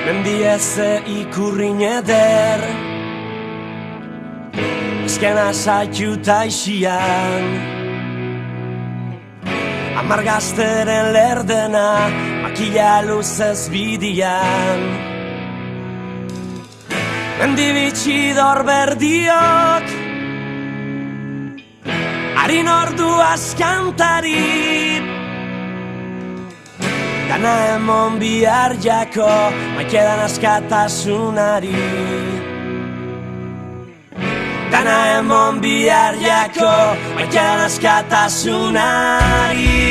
Mendieze ikurrin eder Ezkena zaitu taixian Amargazteren lerdena Makila luzez bidian Mendibitxidor berdiok Harin ordu askantari Dana emon bihar jako Maikedan askatasunari Dana emon bihar jako Maikedan askatasunari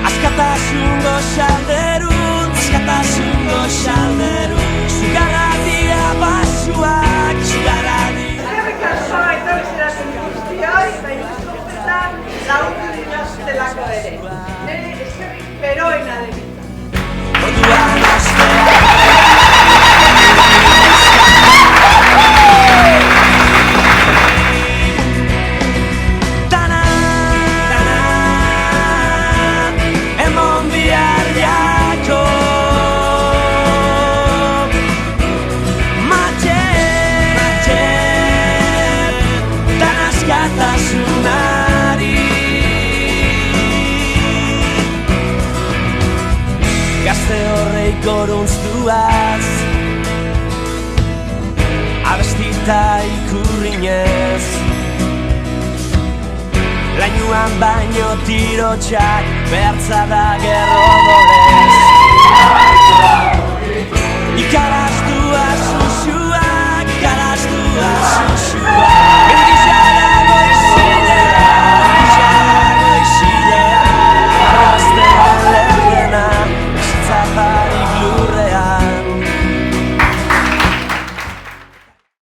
Askatasun goxalderun, Zugaradia basuak, zugaradia Eskerrik asko etorri zirazun guztioi, eta ikustu urtetan lagundu dinoztelako ere. Nire eskerrik beroena debitzen. Orduan astea Gazte horrei gorunztuaz Abestita ikurrinez Lainuan baino tirotxak Behartza da gerro dolez Ikaraz